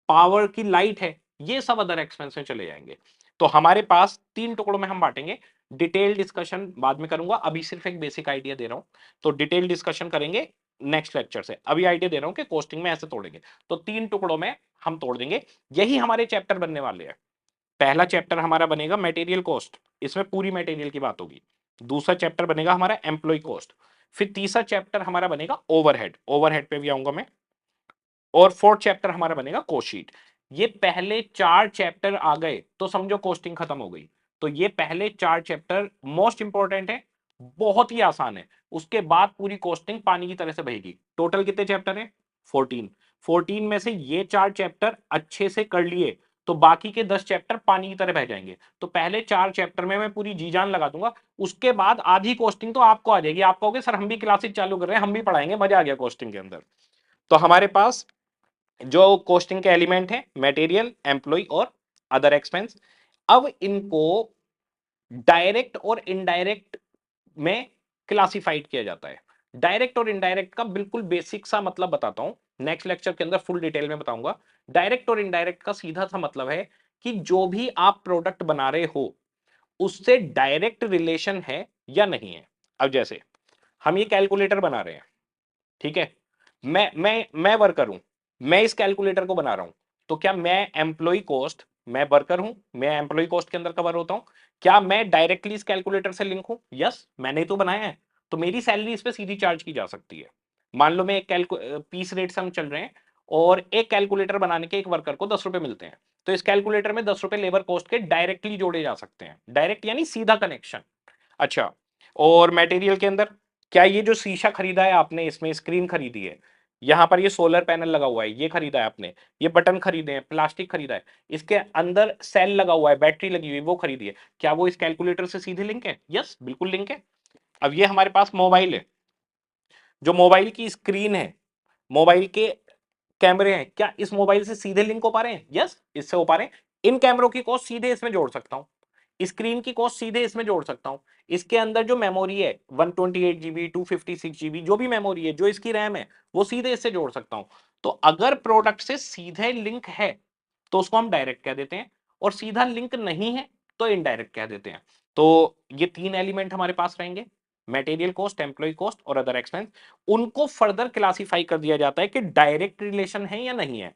पावर की लाइट है, ये सब अदर एक्सपेंस में चले जाएंगे। तो हमारे पास 3 टुकड़ों में हम बांटेंगे। डिटेल डिस्कशन बाद में करूंगा, अभी सिर्फ एक बेसिक आइडिया दे रहा हूं। तो डिटेल डिस्कशन करेंगे नेक्स्ट लेक्चर से, अभी आइडिया दे रहा हूं कि कोस्टिंग में ऐसे तोड़ेंगे। तो 3 टुकड़ों में हम तोड़ देंगे, यही हमारे चैप्टर बनने वाले हैं। पहला चैप्टर हमारा बनेगा मटेरियल कॉस्ट, इसमें पूरी मटेरियल की बात होगी। दूसरा चैप्टर बनेगा हमारा एम्प्लॉय कॉस्ट। फिर तीसरा चैप्टर हमारा बनेगा ओवरहेड, ओवरहेड पे भी आऊंगा मैं। और फोर्थ चैप्टर हमारा बनेगा कोस्ट शीट। ये पहले 4 चैप्टर आ गए तो समझो कोस्टिंग खत्म हो गई। तो ये पहले 4 चैप्टर मोस्ट इंपॉर्टेंट है, बहुत ही आसान है। उसके बाद पूरी कोस्टिंग पानी की तरह से बहेगी। टोटल कितने चैप्टर है, 14। 14 में से ये 4 चैप्टर अच्छे से कर लिए तो बाकी के 10 चैप्टर पानी की तरह बह जाएंगे। तो पहले 4 चैप्टर में मैं पूरी जी जान लगा दूंगा, उसके बाद आधी कोस्टिंग तो आपको आ जाएगी। आप कहोगे सर हम भी क्लासेस चालू कर रहे हैं, हम भी पढ़ाएंगे, मजा आ गया कोस्टिंग के अंदर। तो हमारे पास जो कॉस्टिंग के एलिमेंट है, मटेरियल, एम्प्लॉय और अदर एक्सपेंस। अब इनको डायरेक्ट और इनडायरेक्ट में क्लासिफाइड किया जाता है। डायरेक्ट और इनडायरेक्ट का बिल्कुल बेसिक सा मतलब बताता हूं, नेक्स्ट लेक्चर के अंदर फुल डिटेल में बताऊंगा। डायरेक्ट और इनडायरेक्ट का सीधा सा मतलब है कि जो भी आप प्रोडक्ट बना रहे हो उससे डायरेक्ट रिलेशन है या नहीं है। अब जैसे हम ये कैलकुलेटर बना रहे हैं, ठीक है, मैं वर्कर हूं, मैं इस कैलकुलेटर को बना रहा हूं, तो क्या मैं एम्प्लॉय कॉस्ट, मैं वर्कर हूं, मैं एम्प्लॉय कॉस्ट के अंदर कवर होता हूं, क्या मैं डायरेक्टली इस कैलकुलेटर से लिंक हूं? यस, मैंने तो बनाया है, तो मेरी सैलरी इस पे सीधी चार्ज की जा सकती है। मान लो मैं एक पीस रेट से हम चल रहे हैं और एक कैलकुलेटर बनाने के एक वर्कर को 10 रुपए मिलते हैं, तो इस कैलकुलेटर में 10 रुपए लेबर कॉस्ट के डायरेक्टली जोड़े जा सकते हैं, डायरेक्ट यानी सीधा कनेक्शन। अच्छा, और मटेरियल के अंदर क्या ये जो शीशा खरीदा है आपने, इसमें स्क्रीन खरीदी है, यहां पर ये सोलर पैनल लगा हुआ है, ये खरीदा है आपने, ये बटन खरीदे हैं, प्लास्टिक खरीदा है, इसके अंदर सेल लगा हुआ है, बैटरी लगी हुई, वो खरीदी है, क्या वो इस कैलकुलेटर से सीधे लिंक है? यस, बिल्कुल लिंक है। अब ये हमारे पास मोबाइल है, जो मोबाइल की स्क्रीन है, मोबाइल के कैमरे हैं, क्या इस मोबाइल से सीधे लिंक हो पा रहे हैं? यस, इससे हो पा रहे हैं। इन कैमरों की कॉस्ट सीधे इसमें जोड़ सकता हूं, स्क्रीन की कॉस्ट सीधे इसमें जोड़ सकता हूं, इसके अंदर जो मेमोरी है 128 GB 256 GB जो भी मेमोरी है, जो इसकी रैम है, वो सीधे इससे जोड़ सकता हूं। तो अगर प्रोडक्ट से सीधे लिंक है तो उसको हम डायरेक्ट कह देते हैं, और सीधा लिंक नहीं है तो इनडायरेक्ट कह देते हैं। तो ये तीन एलिमेंट हमारे पास रहेंगे, मटेरियल कॉस्ट, एम्प्लॉय कॉस्ट और अदर एक्सपेंस। उनको फर्दर क्लासिफाई कर दिया जाता है कि डायरेक्ट रिलेशन है या नहीं है।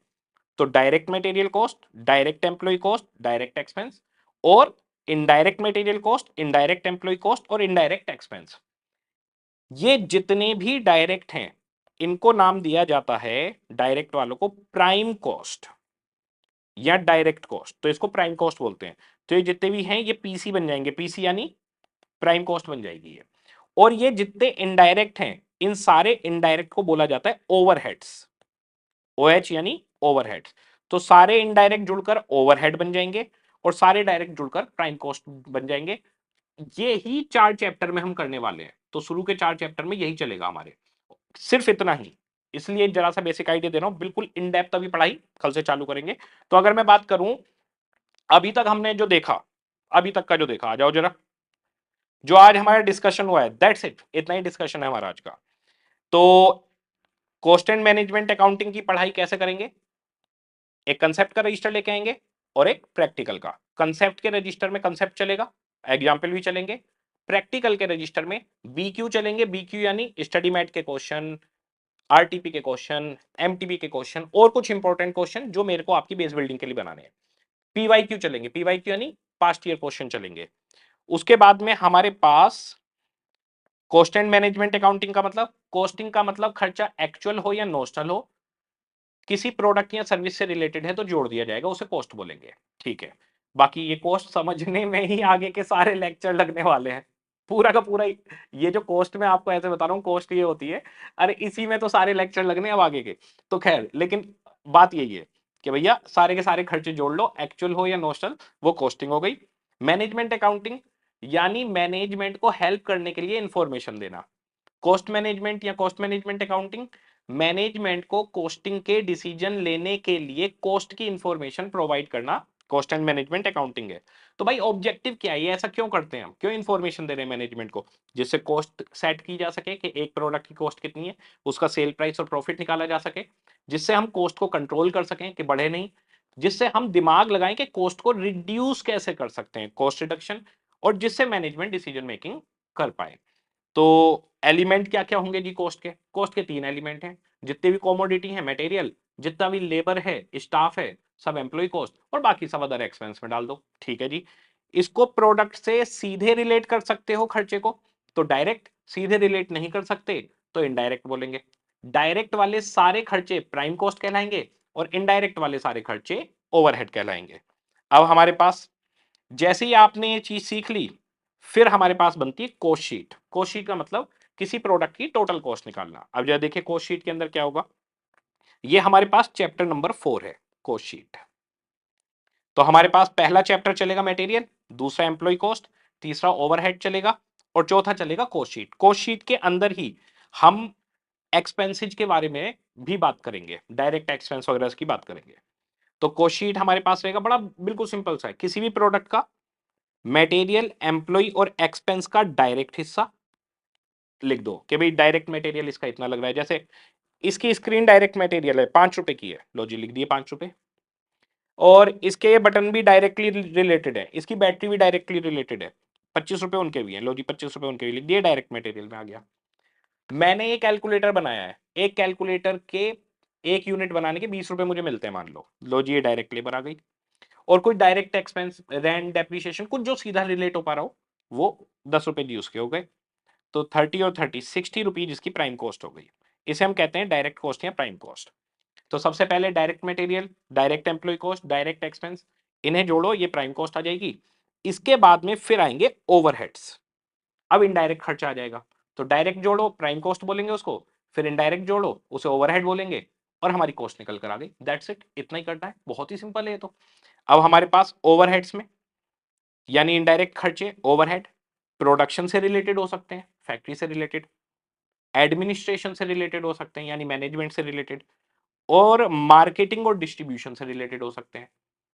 तो direct material cost, direct employ cost, direct expense, और indirect material cost, indirect employ cost और इनडायरेक्ट एक्सपेंस। ये जितने भी डायरेक्ट हैं इनको नाम दिया जाता है, डायरेक्ट वालों को प्राइम कॉस्ट या डायरेक्ट कॉस्ट, तो इसको प्राइम कॉस्ट बोलते हैं। तो ये जितने भी हैं ये पीसी बन जाएंगे, पीसी यानी प्राइम कॉस्ट बन जाएगी ये। और ये जितने इनडायरेक्ट हैं, इन सारे इनडायरेक्ट को बोला जाता है ओवरहेड्स, ओएच यानी ओवरहेड्स। तो सारे इनडायरेक्ट जुड़कर ओवरहेड बन जाएंगे और सारे डायरेक्ट जुड़कर प्राइम कॉस्ट बन जाएंगे। ये ही 4 चैप्टर में हम करने वाले हैं, तो शुरू के 4 चैप्टर में यही चलेगा हमारे, सिर्फ इतना ही। इसलिए जरा सा बेसिक आइडिया दे रहा हूं, बिल्कुल इन डेप्थ अभी पढ़ाई कल से चालू करेंगे। तो अगर मैं बात करूं अभी तक हमने जो देखा, अभी तक का जो देखा, आ जाओ जरा, जो आज हमारा डिस्कशन हुआ है, दैट्स इट, इतना ही डिस्कशन है हमारा आज का। तो कॉस्ट एंड मैनेजमेंट अकाउंटिंग की पढ़ाई कैसे करेंगे? एक कंसेप्ट का रजिस्टर लेके आएंगे और एक प्रैक्टिकल का। कंसेप्ट के रजिस्टर में कंसेप्ट चलेगा, एग्जाम्पल भी चलेंगे। प्रैक्टिकल के रजिस्टर में बीक्यू चलेंगे, बीक्यू यानी स्टडी मैट के क्वेश्चन, आरटीपी के क्वेश्चन, एमटीपी के क्वेश्चन और कुछ इंपॉर्टेंट क्वेश्चन जो मेरे को आपकी बेस बिल्डिंग के लिए बनाने हैं। पीवाईक्यू चलेंगे, पीवाईक्यू यानी पास्ट ईयर क्वेश्चन चलेंगे। उसके बाद में हमारे पास कॉस्ट एंड मैनेजमेंट अकाउंटिंग का मतलब, कॉस्टिंग का मतलब खर्चा एक्चुअल हो या नोशनल हो, किसी प्रोडक्ट या सर्विस से रिलेटेड है तो जोड़ दिया जाएगा, उसे कॉस्ट बोलेंगे। ठीक है, बाकी ये कॉस्ट समझने में ही आगे के सारे लेक्चर लगने वाले हैं, पूरा का पूरा ये जो कॉस्ट में आपको ऐसे बता रहा हूँ कॉस्ट ये होती है, अरे इसी में तो सारे लेक्चर लगने अब आगे के। तो खैर, लेकिन बात यही है कि भैया सारे के सारे खर्चे जोड़ लो, एक्चुअल हो या नोशनल, वो कॉस्टिंग हो गई। मैनेजमेंट अकाउंटिंग यानी मैनेजमेंट को हेल्प करने के लिए इंफॉर्मेशन देना। कॉस्ट मैनेजमेंट या कॉस्ट मैनेजमेंट अकाउंटिंग, मैनेजमेंट को कॉस्टिंग के डिसीजन लेने के लिए कॉस्ट की इंफॉर्मेशन प्रोवाइड करना, कॉस्ट एंड मैनेजमेंट अकाउंटिंग है। तो भाई ऑब्जेक्टिव क्या है, ये ऐसा क्यों करते हैं हम, क्यों इंफॉर्मेशन दे रहे हैं मैनेजमेंट को? जिससे कॉस्ट सेट की जा सके कि एक प्रोडक्ट की कॉस्ट कितनी है, उसका सेल प्राइस और प्रॉफिट निकाला जा सके, जिससे हम कॉस्ट को कंट्रोल कर सकें कि बढ़े नहीं, जिससे हम दिमाग लगाएं कि कॉस्ट को रिड्यूस कैसे कर सकते हैं, कॉस्ट रिडक्शन, और जिससे मैनेजमेंट डिसीजन मेकिंग कर पाए। तो एलिमेंट क्या क्या होंगे जी कॉस्ट के? कॉस्ट के 3 एलिमेंट हैं, जितने भी कॉमोडिटी है, मटेरियल, जितना भी लेबर है, स्टाफ है, सब एम्प्लॉय कॉस्ट, और बाकी सब अदर एक्सपेंस में डाल दो। ठीक है जी, इसको प्रोडक्ट से सीधे रिलेट कर सकते हो खर्चे को तो डायरेक्ट, सीधे रिलेट नहीं कर सकते तो इनडायरेक्ट बोलेंगे। डायरेक्ट वाले सारे खर्चे प्राइम कॉस्ट कहलाएंगे और इनडायरेक्ट वाले सारे खर्चे ओवरहेड कहलाएंगे। अब हमारे पास जैसे ही आपने ये चीज सीख ली, फिर हमारे पास बनती है कॉस्ट शीट। कॉस्ट शीट का मतलब किसी प्रोडक्ट की टोटल कॉस्ट निकालना। अब जरा देखिए कॉस्ट शीट के अंदर क्या होगा, ये हमारे पास चैप्टर नंबर 4 है, कॉस्ट शीट। तो हमारे पास पहला चैप्टर चलेगा मटेरियल, दूसरा एम्प्लॉय कॉस्ट, तीसरा ओवरहेड चलेगा और चौथा चलेगा कॉस्ट शीट। कॉस्ट शीट के अंदर ही हम एक्सपेंसेस के बारे में भी बात करेंगे, डायरेक्ट एक्सपेंस वगैरह की बात करेंगे। तो कॉस्ट शीट हमारे पास रहेगा, बड़ा बिल्कुल सिंपल सा है, किसी भी प्रोडक्ट का मटेरियल, एम्प्लॉय और एक्सपेंस का डायरेक्ट हिस्सा, लिख दो कि भाई डायरेक्ट मटेरियल इसका इतना लग रहा है। जैसे इसकी स्क्रीन डायरेक्ट मटेरियल है, 5 रुपए की है, लो जी लिख दिए 5 रुपए। और इसके बटन भी डायरेक्टली रिलेटेड है, इसकी बैटरी भी डायरेक्टली रिलेटेड है, 25 रुपए उनके भी है, लो जी 25 रुपए उनके भी लिख दिए, डायरेक्ट मटेरियल में आ गया। मैंने ये कैलकुलेटर बनाया है, एक कैलकुलेटर के 1 यूनिट बनाने के 20 रुपए मुझे मिलते हैं, मान लो जी ये डायरेक्ट लेबर आ गई। और कोई डायरेक्ट एक्सपेंस, रेंट, डेप्रिसिएशन, कुछ जो सीधा रिलेट हो पा रहा हो, वो 10 रुपए जी उसके हो गए। तो 30 और 30, 60 रुपीज इसकी प्राइम कॉस्ट हो गई। इसे हम कहते हैं डायरेक्ट कॉस्ट या प्राइम कॉस्ट। तो सबसे पहले direct material, direct employ cost, direct expense, इन्हें जोड़ो, ये प्राइम कॉस्ट आ जाएगी। इसके बाद में फिर आएंगे ओवरहेड्स, अब इनडायरेक्ट खर्चा आ जाएगा। तो डायरेक्ट जोड़ो, प्राइम कॉस्ट बोलेंगे उसको, फिर इनडायरेक्ट जोड़ो, उसे ओवरहेड बोलेंगे, और हमारी कॉस्ट निकल कर आ गई। दैट्स इट, इतना ही करना है, बहुत ही सिंपल है। तो अब हमारे पास ओवरहेड्स में, यानी इनडायरेक्ट खर्चे, ओवरहेड प्रोडक्शन से रिलेटेड हो सकते हैं, फैक्ट्री से रिलेटेड, एडमिनिस्ट्रेशन से रिलेटेड हो सकते हैं, यानी मैनेजमेंट से रिलेटेड, और मार्केटिंग और डिस्ट्रीब्यूशन से रिलेटेड हो सकते हैं।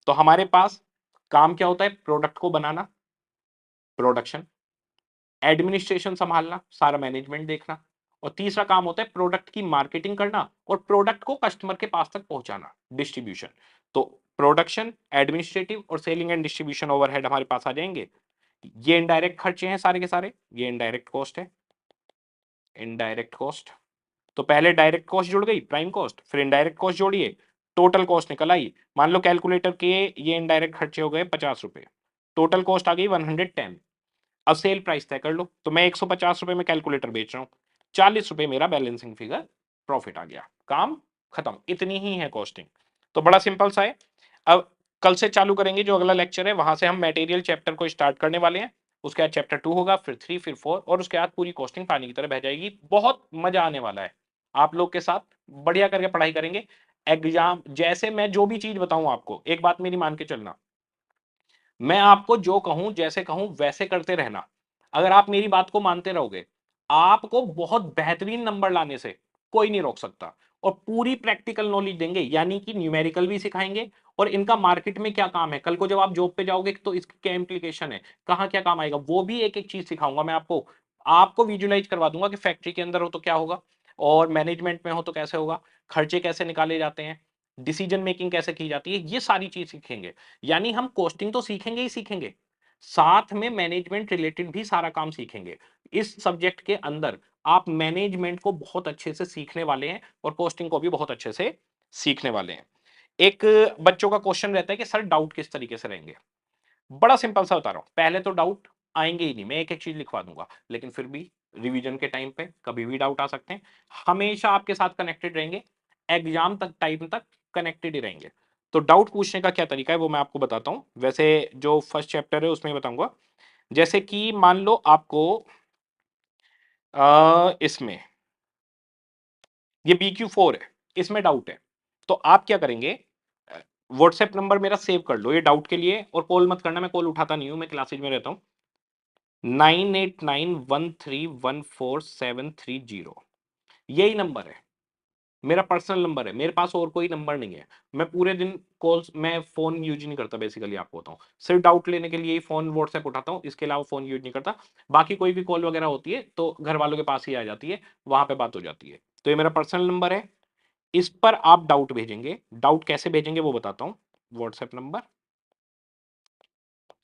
तो हमारे पास काम क्या होता है, प्रोडक्ट को बनाना, प्रोडक्शन, एडमिनिस्ट्रेशन संभालना, सारा मैनेजमेंट देखना, और तीसरा काम होता है प्रोडक्ट की मार्केटिंग करना और प्रोडक्ट को कस्टमर के पास तक पहुंचाना, डिस्ट्रीब्यूशन। तो प्रोडक्शन, एडमिनिस्ट्रेटिव और सेलिंग एंड डिस्ट्रीब्यूशन ओवरहेड हमारे पास आ जाएंगे। ये इनडायरेक्ट खर्चे हैं सारे के सारे, ये इनडायरेक्ट कॉस्ट है, इनडायरेक्ट कॉस्ट। तो पहले डायरेक्ट कॉस्ट जुड़ गई, प्राइम कॉस्ट, फिर इनडायरेक्ट कॉस्ट जोड़िए, टोटल कॉस्ट निकल आई। मान लो कैलकुलेटर के ये इनडायरेक्ट खर्चे हो गए 50 रुपए, टोटल कॉस्ट आ गई 110। अब सेल प्राइस तय कर लो, तो मैं 150 रुपए में कैलकुलेटर बेच रहा हूँ, 40 रुपए मेरा बैलेंसिंग फिगर प्रॉफिट आ गया, काम खत्म, इतनी ही है कॉस्टिंग। तो बड़ा सिंपल सा है। अब कल से चालू करेंगे, जो अगला लेक्चर है वहां से हम मटेरियल चैप्टर को स्टार्ट करने वाले हैं। उसके बाद चैप्टर 2 होगा, फिर 3, फिर 4, और उसके बाद पूरी कॉस्टिंग पानी की तरह बह जाएगी। बहुत मजा आने वाला है आप लोग के साथ, बढ़िया करके पढ़ाई करेंगे। एग्जाम जैसे मैं जो भी चीज बताऊं आपको, एक बात मेरी मान के चलना, मैं आपको जो कहूं, जैसे कहूं वैसे करते रहना। अगर आप मेरी बात को मानते रहोगे, आपको बहुत बेहतरीन नंबर लाने से कोई नहीं रोक सकता। और पूरी प्रैक्टिकल नॉलेज देंगे, यानी कि न्यूमेरिकल भी सिखाएंगे, और इनका मार्केट में क्या काम है, कल को जब आप जॉब पे जाओगे तो इसकी क्या इंप्लीकेशन है, कहां क्या काम आएगा, वो भी एक एक चीज सिखाऊंगा मैं आपको। आपको विजुलाइज करवा दूंगा कि फैक्ट्री के अंदर हो तो क्या होगा, और मैनेजमेंट में हो तो कैसे होगा, खर्चे कैसे निकाले जाते हैं, डिसीजन मेकिंग कैसे की जाती है, ये सारी चीज सीखेंगे। यानी हम कॉस्टिंग तो सीखेंगे ही सीखेंगे, साथ में मैनेजमेंट रिलेटेड भी सारा काम सीखेंगे। इस सब्जेक्ट के अंदर आप मैनेजमेंट को बहुत अच्छे से सीखने वाले हैं और कॉस्टिंग को भी बहुत अच्छे से सीखने वाले हैं। एक बच्चों का क्वेश्चन रहता है कि सर डाउट किस तरीके से रहेंगे। बड़ा सिंपल सा बता रहा हूं, पहले तो डाउट आएंगे ही नहीं, मैं एक एक चीज लिखवा दूंगा, लेकिन फिर भी रिवीजन के टाइम पे कभी भी डाउट आ सकते हैं। हमेशा आपके साथ कनेक्टेड रहेंगे, एग्जाम तक टाइम तक कनेक्टेड ही रहेंगे। तो डाउट पूछने का क्या तरीका है वो मैं आपको बताता हूं। वैसे जो फर्स्ट चैप्टर है उसमें बताऊंगा। जैसे कि मान लो आपको इसमें ये BQ4 है, इसमें डाउट है, तो आप क्या करेंगे, व्हाट्सएप नंबर मेरा सेव कर लो ये डाउट के लिए, और कॉल मत करना, मैं कॉल उठाता नहीं हूं, मैं क्लासेज में रहता हूं। 9891314730, यही नंबर है, मेरा पर्सनल नंबर है, मेरे पास और कोई नंबर नहीं है। मैं पूरे दिन कॉल्स, मैं फोन यूज नहीं करता बेसिकली, आपको बताऊं, सिर्फ डाउट लेने के लिए ही फोन व्हाट्सएप उठाता हूं, इसके अलावा फोन यूज नहीं करता। बाकी कोई भी कॉल वगैरह होती है तो घर वालों के पास ही आ जाती है, वहां पे बात हो जाती है। तो ये मेरा पर्सनल नंबर है, इस पर आप डाउट भेजेंगे। डाउट कैसे भेजेंगे वो बताता हूं, व्हाट्सएप नंबर,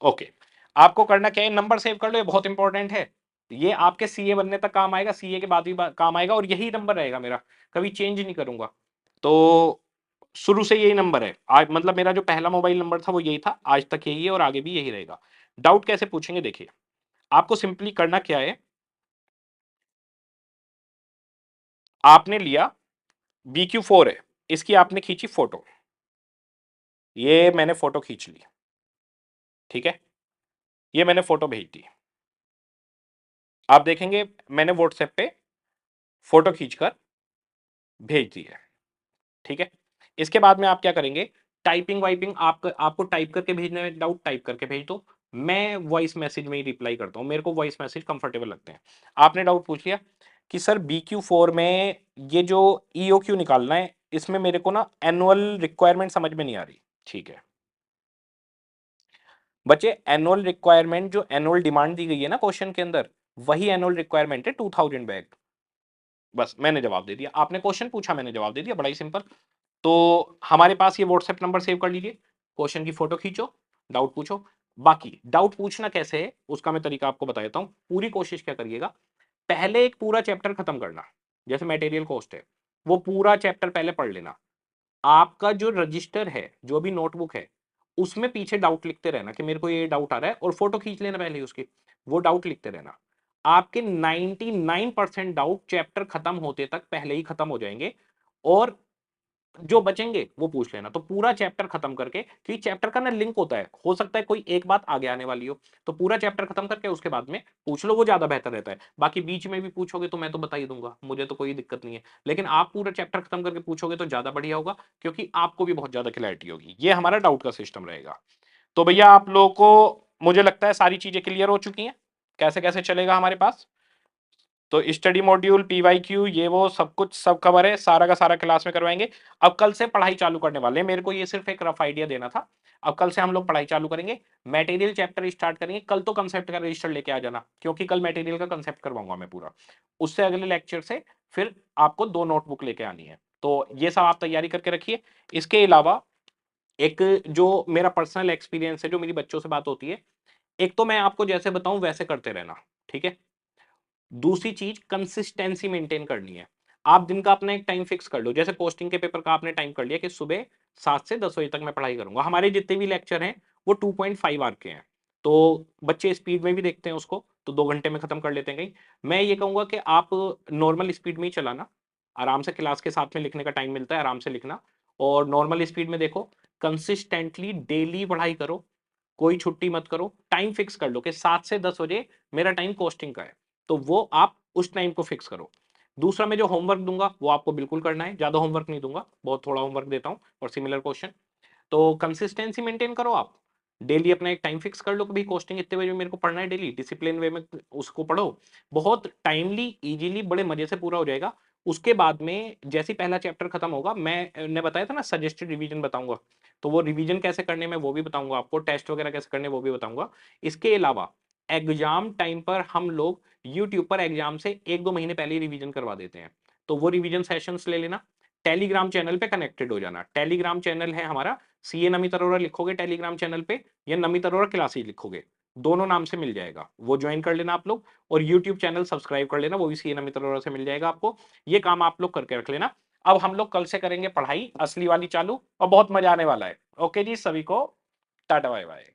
ओके। आपको करना क्या है, नंबर सेव कर लो, ये बहुत इंपॉर्टेंट है, ये आपके सीए बनने तक काम आएगा, सीए के बाद भी काम आएगा, और यही नंबर रहेगा मेरा, कभी चेंज नहीं करूंगा। तो शुरू से यही नंबर है, आज मतलब मेरा जो पहला मोबाइल नंबर था वो यही था, आज तक यही है और आगे भी यही रहेगा। डाउट कैसे पूछेंगे, देखिए आपको सिंपली करना क्या है, आपने लिया BQ4 है, इसकी आपने खींची फोटो, ये मैंने फोटो खींच ली, ठीक है, ये मैंने फोटो भेज दी। आप देखेंगे मैंने व्हाट्सएप पे फोटो खींचकर भेज दी है, ठीक है। इसके बाद में आप क्या करेंगे, टाइपिंग वाइपिंग, आपको टाइप करके भेजना है, डाउट टाइप करके भेज दो, मैं वॉइस मैसेज में ही रिप्लाई करता हूं, मेरे को वॉइस मैसेज कंफर्टेबल लगते हैं। आपने डाउट पूछ लिया कि सर BQ4 में ये जो EOQ निकालना है, इसमें मेरे को ना एनुअल रिक्वायरमेंट समझ में नहीं आ रही, ठीक है बच्चे, एनुअल रिक्वायरमेंट जो एनुअल डिमांड दी गई है ना क्वेश्चन के अंदर, वही एनुअल रिक्वायरमेंट है 2000 बैग। बस मैंने जवाब दे दिया, आपने क्वेश्चन पूछा मैंने जवाब दे दिया, बड़ा ही सिंपल। तो हमारे पास ये व्हाट्सएप नंबर सेव कर लीजिए, क्वेश्चन की फोटो खींचो, डाउट पूछो। बाकी डाउट पूछना कैसे है उसका मैं तरीका आपको बता देता हूं। पूरी कोशिश क्या करिएगा, पहले एक पूरा चैप्टर खत्म करना, जैसे मटेरियल कॉस्ट है, वो पूरा चैप्टर पहले पढ़ लेना। आपका जो रजिस्टर है, जो भी नोटबुक है, उसमें पीछे डाउट लिखते रहना कि मेरे को ये डाउट आ रहा है, और फोटो खींच लेना पहले ही उसकी, वो डाउट लिखते रहना। आपके 99% डाउट चैप्टर खत्म होते तक पहले ही खत्म हो जाएंगे, और जो बचेंगे वो पूछ लेना। तो पूरा चैप्टर खत्म करके, क्योंकि चैप्टर का ना लिंक होता है, हो सकता है कोई एक बात आगे आने वाली हो, तो पूरा चैप्टर खत्म करके उसके बाद में पूछ लो, वो ज्यादा बेहतर रहता है। बाकी बीच में भी पूछोगे तो मैं तो बता ही दूंगा, मुझे तो कोई दिक्कत नहीं है, लेकिन आप पूरा चैप्टर खत्म करके पूछोगे तो ज्यादा बढ़िया होगा, क्योंकि आपको भी बहुत ज्यादा क्लैरिटी होगी। ये हमारा डाउट का सिस्टम रहेगा। तो भैया आप लोगों को मुझे लगता है सारी चीजें क्लियर हो चुकी हैं, कैसे कैसे चलेगा हमारे पास। तो स्टडी मॉड्यूल, पीवाईक्यू, ये वो सब कुछ सब कवर है, सारा का सारा क्लास में करवाएंगे। अब कल से पढ़ाई चालू करने वाले हैं, मेरे को ये सिर्फ एक रफ आइडिया देना था। अब कल से हम लोग पढ़ाई चालू करेंगे, मटेरियल चैप्टर स्टार्ट करेंगे। कल तो कंसेप्ट का रजिस्टर लेके आ जाना, क्योंकि कल मटेरियल का कंसेप्ट करवाऊंगा मैं पूरा। उससे अगले लेक्चर से फिर आपको 2 नोटबुक लेके आनी है, तो ये सब आप तैयारी करके रखिए। इसके अलावा एक जो मेरा पर्सनल एक्सपीरियंस है, जो मेरी बच्चों से बात होती है, एक तो मैं आपको जैसे बताऊं वैसे करते रहना, ठीक है। दूसरी चीज कंसिस्टेंसी मेंटेन करनी है। आप दिन का अपना एक टाइम फिक्स कर लो, जैसे पोस्टिंग के पेपर का आपने टाइम कर लिया कि सुबह 7 से 10 बजे तक मैं पढ़ाई करूंगा। हमारे जितने भी लेक्चर हैं वो 2.5 आवर के हैं, तो बच्चे स्पीड में भी देखते हैं उसको, तो 2 घंटे में खत्म कर लेते हैं कहीं। मैं ये कहूंगा कि आप नॉर्मल स्पीड में ही चलाना, आराम से क्लास के साथ में लिखने का टाइम मिलता है, आराम से लिखना, और नॉर्मल स्पीड में देखो। कंसिस्टेंटली डेली पढ़ाई करो, कोई छुट्टी मत करो। टाइम फिक्स कर लो कि 7 से 10 बजे मेरा टाइम कोस्टिंग का है, तो वो आप उस टाइम को फिक्स करो। दूसरा, मैं जो होमवर्क दूंगा वो आपको बिल्कुल करना है, ज्यादा होमवर्क नहीं दूंगा, बहुत थोड़ा होमवर्क देता हूं और सिमिलर क्वेश्चन। तो कंसिस्टेंसी मेंटेन करो आप, डेली अपना एक टाइम फिक्स कर लो कि भाई कोस्टिंग इतने बजे मेरे को पढ़ना है, डेली डिसिप्लिन वे में उसको पढ़ो। बहुत टाइमली, इजीली, बड़े मजे से पूरा हो जाएगा। उसके बाद में जैसे ही पहला चैप्टर खत्म होगा, मैंने बताया था ना सजेस्टेड रिवीजन बताऊंगा, तो वो रिवीजन कैसे करने में वो भी बताऊंगा आपको, टेस्ट वगैरह कैसे करने वो भी बताऊंगा। इसके अलावा एग्जाम टाइम पर हम लोग यूट्यूब पर एग्जाम से 1-2 महीने पहले ही रिवीजन करवा देते हैं, तो वो रिवीजन सेशंस ले लेना। टेलीग्राम चैनल पे कनेक्टेड हो जाना, टेलीग्राम चैनल है हमारा, सीए नमित अरोरा लिखोगे टेलीग्राम चैनल पे, या नमित अरोरा क्लासेज लिखोगे, दोनों नाम से मिल जाएगा, वो ज्वाइन कर लेना आप लोग। और यूट्यूब चैनल सब्सक्राइब कर लेना, वो भी सीए नमित अरोरा से मिल जाएगा आपको। ये काम आप लोग करके रख लेना। अब हम लोग कल से करेंगे पढ़ाई असली वाली चालू, और बहुत मजा आने वाला है। ओके जी, सभी को टाटा बाय बाय।